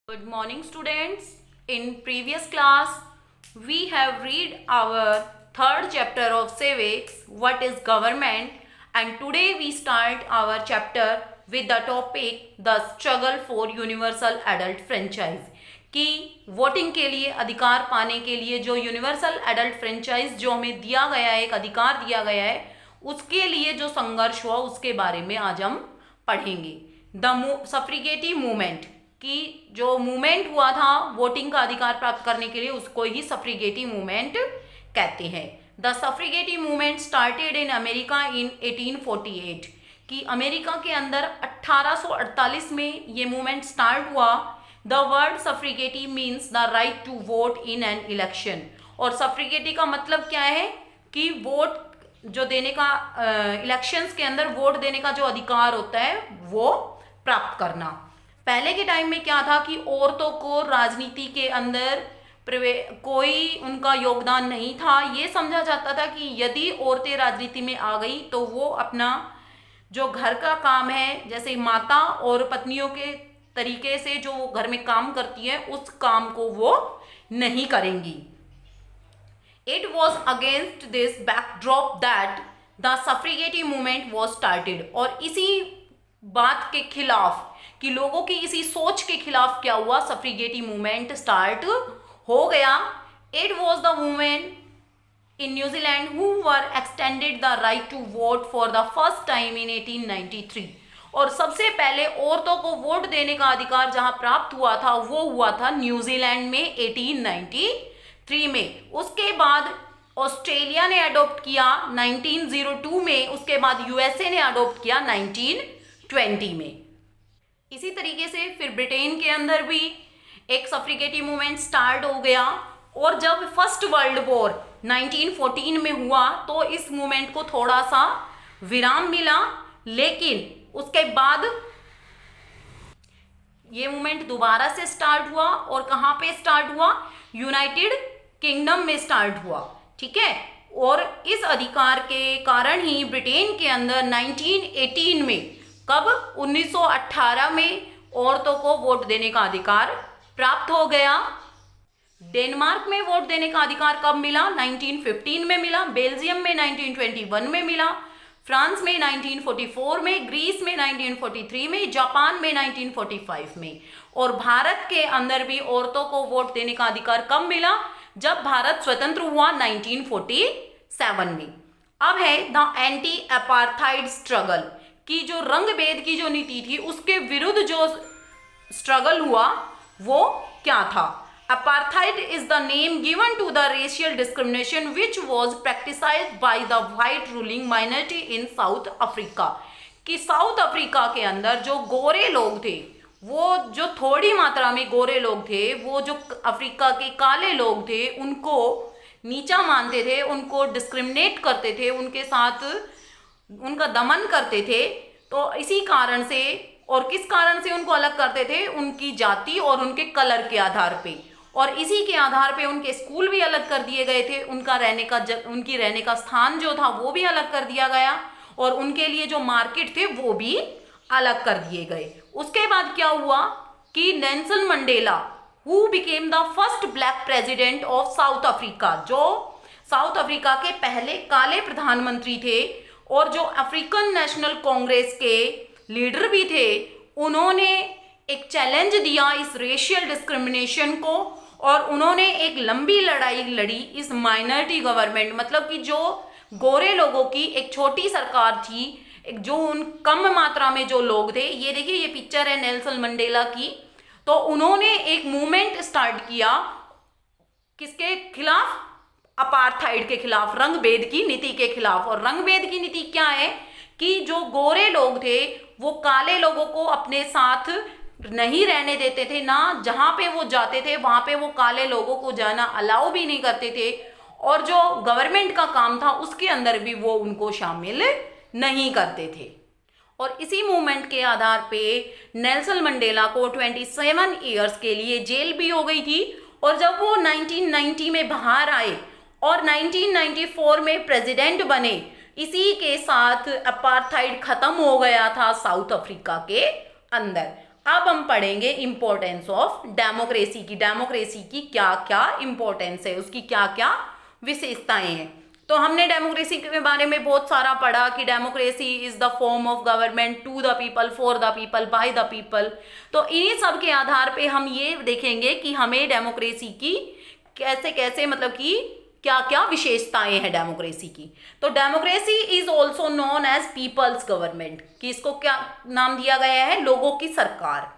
Good morning students. In previous class we have read our third chapter of civics, what is government, and today we start our chapter with the topic the struggle for universal adult franchise कि voting के लिए अधिकार पाने के लिए जो universal adult franchise जो हमें दिया गया है, एक अधिकार दिया गया है, उसके लिए जो संघर्ष हुआ उसके बारे में आज हम पढ़ेंगे। द सफ्रिगेटिव मूवमेंट कि जो मूवमेंट हुआ था वोटिंग का अधिकार प्राप्त करने के लिए उसको ही सफ्रिगेटिव मूवमेंट कहते हैं। The suffragette movement started in America in 1848 कि अमेरिका के अंदर 1848 में ये मूवमेंट स्टार्ट हुआ। The word suffragette means the right to vote in an election, और सफ्रिगेटिव का मतलब क्या है कि वोट जो देने का इलेक्शंस के अंदर वोट देने का जो अधिकार होता है वो प्राप्त करना। पहले के टाइम में क्या था कि औरतों को राजनीति के अंदर कोई उनका योगदान नहीं था। ये समझा जाता था कि यदि औरतें राजनीति में आ गई तो वो अपना जो घर का काम है, जैसे माता और पत्नियों के तरीके से जो घर में काम करती है, उस काम को वो नहीं करेंगी। It was against this backdrop that the suffragette movement was started, और इसी बात के खिलाफ कि लोगों की इसी सोच के खिलाफ क्या हुआ, सफ्रिगेटिव मूवमेंट स्टार्ट हो गया। It was the women in New Zealand who were extended the right to vote for the first time in 1893, और सबसे पहले औरतों को वोट देने का अधिकार जहां प्राप्त हुआ था वो हुआ था न्यूजीलैंड में 1893 में। उसके बाद ऑस्ट्रेलिया ने अडोप्ट किया 1902 में, उसके बाद यूएसए ने अडोप्ट किया 1920 में। इसी तरीके से फिर ब्रिटेन के अंदर भी एक सफ्रिगेटिव मूवमेंट स्टार्ट हो गया, और जब फर्स्ट वर्ल्ड वॉर 1914 में हुआ तो इस मूवमेंट को थोड़ा सा विराम मिला, लेकिन उसके बाद ये मूवमेंट दोबारा से स्टार्ट हुआ, और कहाँ पे स्टार्ट हुआ, यूनाइटेड किंगडम में स्टार्ट हुआ। ठीक है, और इस अधिकार के कारण ही ब्रिटेन के अंदर 1918 में, कब 1918 में औरतों को वोट देने का अधिकार प्राप्त हो गया। डेनमार्क में वोट देने का अधिकार कब मिला, 1915 में मिला, बेल्जियम में 1921 में मिला, फ्रांस में 1944 में, ग्रीस में 1943 में, जापान में 1945 में, और भारत के अंदर भी औरतों को वोट देने का अधिकार कब मिला, जब भारत स्वतंत्र हुआ 1947 में। अब है द एंटी अपार्थाइड स्ट्रगल कि जो रंग भेद की जो नीति थी उसके विरुद्ध जो स्ट्रगल हुआ वो क्या था। Apartheid is the name given to the racial discrimination which was practised by the white ruling minority in South Africa कि साउथ अफ्रीका के अंदर जो गोरे लोग थे, वो जो थोड़ी मात्रा में गोरे लोग थे, वो जो अफ्रीका के काले लोग थे उनको नीचा मानते थे, उनको डिस्क्रिमिनेट करते थे, उनके साथ उनका दमन करते थे। तो इसी कारण से, और किस कारण से उनको अलग करते थे, उनकी जाति और उनके कलर के आधार पे, और इसी के आधार पे उनके स्कूल भी अलग कर दिए गए थे, उनका उनकी रहने का स्थान जो था वो भी अलग कर दिया गया, और उनके लिए जो मार्केट थे वो भी अलग कर दिए गए। उसके बाद क्या हुआ कि Nelson Mandela who became the first black president of south Africa, जो साउथ अफ्रीका के पहले काले प्रधानमंत्री थे और जो अफ्रीकन नेशनल कांग्रेस के लीडर भी थे, उन्होंने एक चैलेंज दिया इस रेशियल डिस्क्रिमिनेशन को, और उन्होंने एक लंबी लड़ाई लड़ी इस माइनॉरिटी गवर्नमेंट, मतलब कि जो गोरे लोगों की एक छोटी सरकार थी, एक जो उन कम मात्रा में जो लोग थे। ये देखिए, ये पिक्चर है नेल्सन मंडेला की। तो उन्होंने एक मूवमेंट स्टार्ट किया किसके खिलाफ, अपार्थाइड के खिलाफ, रंग भेद की नीति के खिलाफ। और रंग भेद की नीति क्या है कि जो गोरे लोग थे वो काले लोगों को अपने साथ नहीं रहने देते थे, ना जहां पे वो जाते थे वहां पे वो काले लोगों को जाना अलाउ भी नहीं करते थे, और जो गवर्नमेंट का काम था उसके अंदर भी वो उनको शामिल नहीं करते थे। और इसी मूवमेंट के आधार पे नेल्सन मंडेला को 27 ईयर्स के लिए जेल भी हो गई थी, और जब वो 1990 में बाहर आए और 1994 में प्रेसिडेंट बने, इसी के साथ अपार्थाइड खत्म हो गया था साउथ अफ्रीका के अंदर। अब हम पढ़ेंगे इंपॉर्टेंस ऑफ डेमोक्रेसी की। डेमोक्रेसी की क्या क्या इंपॉर्टेंस है, उसकी क्या क्या विशेषताएं हैं। तो हमने डेमोक्रेसी के बारे में बहुत सारा पढ़ा कि democracy is the form of government to the people, for the people, by the people. तो इन्हीं सब के आधार पे हम ये देखेंगे कि हमें डेमोक्रेसी की कैसे कैसे मतलब कि क्या क्या विशेषताएं हैं डेमोक्रेसी की। तो democracy is also known as people's government, कि इसको क्या नाम दिया गया है, लोगों की सरकार।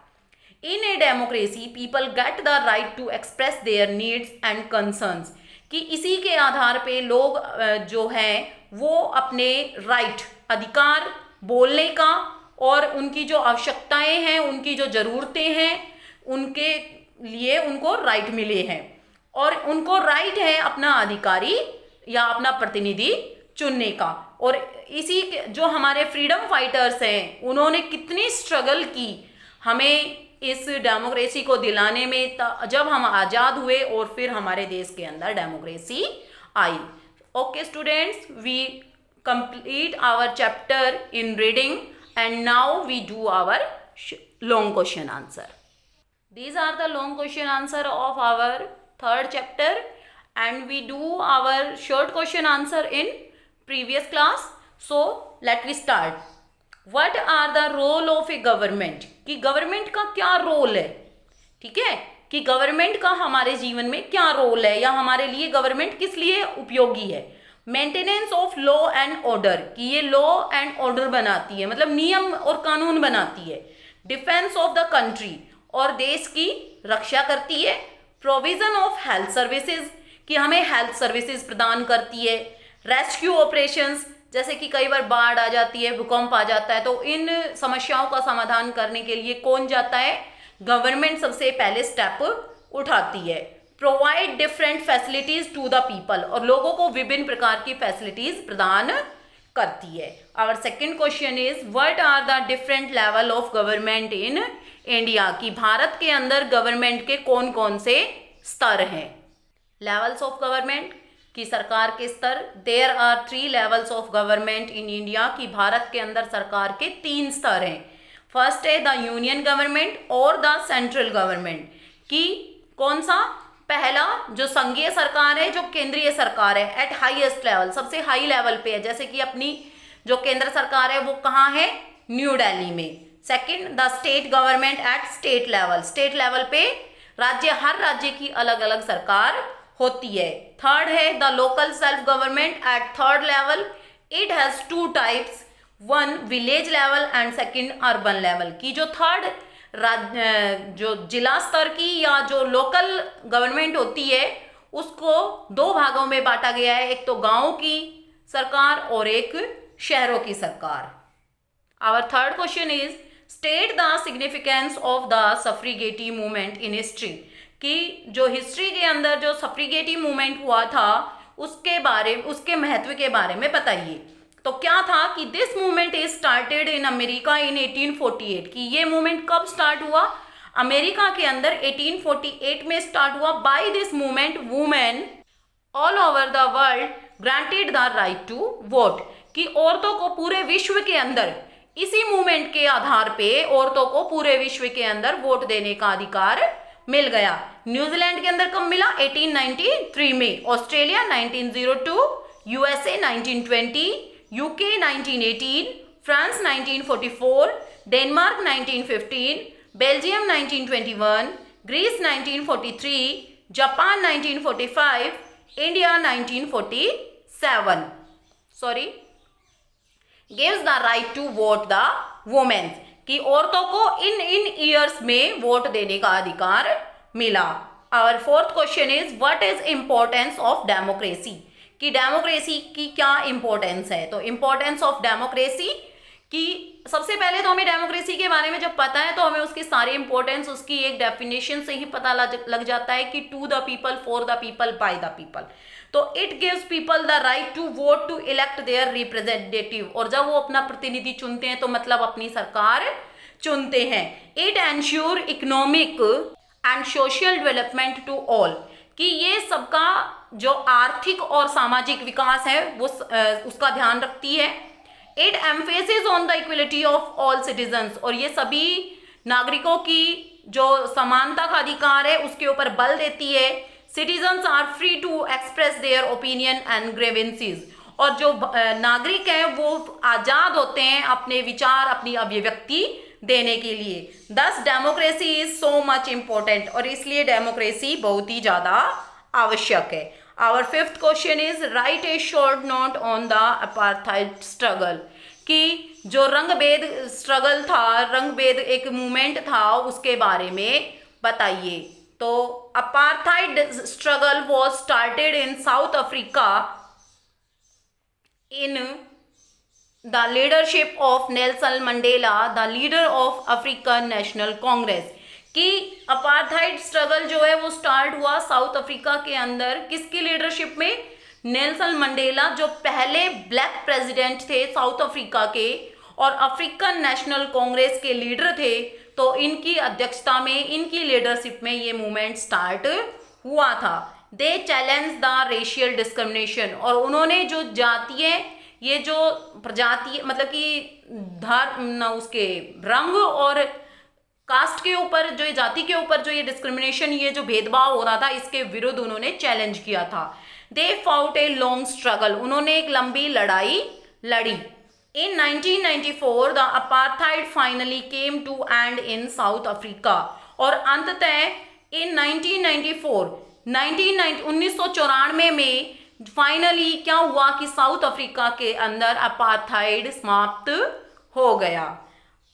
In a democracy people get the right to express their needs and concerns, कि इसी के आधार पे लोग जो हैं वो अपने राइट, अधिकार बोलने का और उनकी जो आवश्यकताएं हैं, उनकी जो ज़रूरतें हैं, उनके लिए उनको राइट मिले हैं और उनको राइट है अपना अधिकारी या अपना प्रतिनिधि चुनने का। और इसी जो हमारे फ्रीडम फाइटर्स हैं उन्होंने कितनी स्ट्रगल की हमें इस डेमोक्रेसी को दिलाने में, जब हम आज़ाद हुए और फिर हमारे देश के अंदर डेमोक्रेसी आई। Okay students, we complete our chapter in reading and now we do our long question answer. These are the long question answer of our third chapter and we do our short question answer in previous class. So let we start. What are the role of a government? कि government का क्या role है, ठीक है, कि government का हमारे जीवन में क्या रोल है या हमारे लिए गवर्नमेंट किस लिए उपयोगी है। Maintenance of law and order, कि ये लॉ एंड ऑर्डर बनाती है, मतलब नियम और कानून बनाती है। डिफेंस ऑफ द कंट्री, और देश की रक्षा करती है। प्रोविजन ऑफ हेल्थ सर्विसेज, कि हमें हेल्थ सर्विसेज प्रदान करती है। रेस्क्यू ऑपरेशंस, जैसे कि कई बार बाढ़ आ जाती है, भूकंप आ जाता है, तो इन समस्याओं का समाधान करने के लिए कौन जाता है, गवर्नमेंट सबसे पहले स्टेप उठाती है। Provide different facilities to the people, और लोगों को विभिन्न प्रकार की फैसिलिटीज प्रदान करती है। Our second question is what are the different level of government in India, कि भारत के अंदर गवर्नमेंट के कौन कौन से स्तर हैं। लेवल्स ऑफ गवर्नमेंट, कि सरकार के स्तर। There are 3 levels of government in India, कि भारत के अंदर सरकार के 3 स्तर हैं। फर्स्ट है द यूनियन गवर्नमेंट और द सेंट्रल गवर्नमेंट, कि कौन सा, पहला जो संघीय सरकार है, जो केंद्रीय सरकार है एट हाईएस्ट लेवल, सबसे हाई लेवल पे है, जैसे कि अपनी जो केंद्र सरकार है वो कहाँ है, न्यू दिल्ली में। Second the state government at state level, state level पे राज्य, हर राज्य की अलग अलग सरकार होती है। थर्ड है the local self government at third level, it has 2 types, one village level and second urban level, की जो थर्ड जो जिला स्तर की या जो लोकल गवर्नमेंट होती है उसको 2 भागों में बांटा गया है, एक तो गाँव की सरकार और एक शहरों की सरकार। Our third question is state the significance of the suffragette movement in history, कि जो हिस्ट्री के अंदर जो सफ्रीगेटी मूवमेंट हुआ था उसके महत्व के बारे में बताइए। तो क्या था कि this movement is started in America in 1848, कि ये मूवमेंट कब स्टार्ट हुआ, अमेरिका के अंदर 1848 में स्टार्ट हुआ। By this movement women all over the world granted the right to vote, कि औरतों को पूरे विश्व के अंदर इसी मूवमेंट के आधार पे औरतों को पूरे विश्व के अंदर वोट देने का अधिकार मिल गया। न्यूजीलैंड के अंदर कब मिला, 1893 में, Australia 1902, USA 1920, UK 1918, France 1944, Denmark 1915, Belgium 1921, Greece 1943, Japan 1945, India 1947 gives the right to vote the women, कि औरतों को इन ईयर्स में वोट देने का अधिकार मिला। Our fourth question is what is importance of democracy, कि डेमोक्रेसी की क्या इंपॉर्टेंस है। तो इम्पोर्टेंस ऑफ डेमोक्रेसी, कि सबसे पहले तो हमें डेमोक्रेसी के बारे में जब पता है तो हमें उसकी सारी इंपॉर्टेंस उसकी एक डेफिनेशन से ही पता लग जाता है, कि to the people, for the people, by the people. तो it gives people the right to vote to elect their representative, और जब वो अपना प्रतिनिधि चुनते हैं तो मतलब अपनी सरकार चुनते हैं। It ensure economic and social development to all, कि ये सबका जो आर्थिक और सामाजिक विकास है वो उसका ध्यान रखती है। It emphasis on the equality of all citizens, और ये सभी नागरिकों की जो समानता का अधिकार है उसके ऊपर बल देती है। Citizens are free to express their opinion and grievances, और जो नागरिक हैं वो आज़ाद होते हैं अपने विचार, अपनी अभिव्यक्ति देने के लिए। Thus democracy is so much important, और इसलिए डेमोक्रेसी बहुत ही ज़्यादा आवश्यक है। Our fifth question is write a short note on the apartheid struggle, कि जो रंगभेद स्ट्रगल था, रंगभेद एक मूवमेंट था, उसके बारे में बताइए। तो apartheid struggle was started in South Africa in the leadership of Nelson Mandela, the leader of African national Congress. कि अपार्थाइड स्ट्रगल जो है वो स्टार्ट हुआ साउथ अफ्रीका के अंदर, किसकी लीडरशिप में? नेल्सन मंडेला, जो पहले ब्लैक प्रेसिडेंट थे साउथ अफ्रीका के और अफ्रीकन नेशनल कांग्रेस के लीडर थे। तो इनकी अध्यक्षता में, इनकी लीडरशिप में ये मूवमेंट स्टार्ट हुआ था। दे चैलेंज द रेशियल डिस्क्रिमिनेशन, और उन्होंने जो जातीय, ये जो प्रजातीय मतलब कि धर्म, उसके रंग और कास्ट के ऊपर, जो ये जाति के ऊपर जो ये डिस्क्रिमिनेशन, ये जो भेदभाव हो रहा था, इसके विरुद्ध उन्होंने चैलेंज किया था। They fought a long struggle, उन्होंने एक लंबी लड़ाई लड़ी। In 1994 the apartheid finally came to end in South Africa, और अंततः इन 1994 में फाइनली क्या हुआ कि साउथ अफ्रीका के अंदर अपार्थाइड समाप्त हो गया।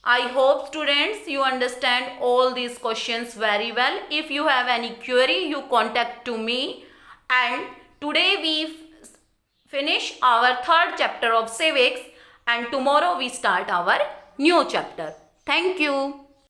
I hope students you understand all these questions very well. If you have any query, you contact to me. And today we finish our third chapter of civics, and tomorrow we start our new chapter. Thank you.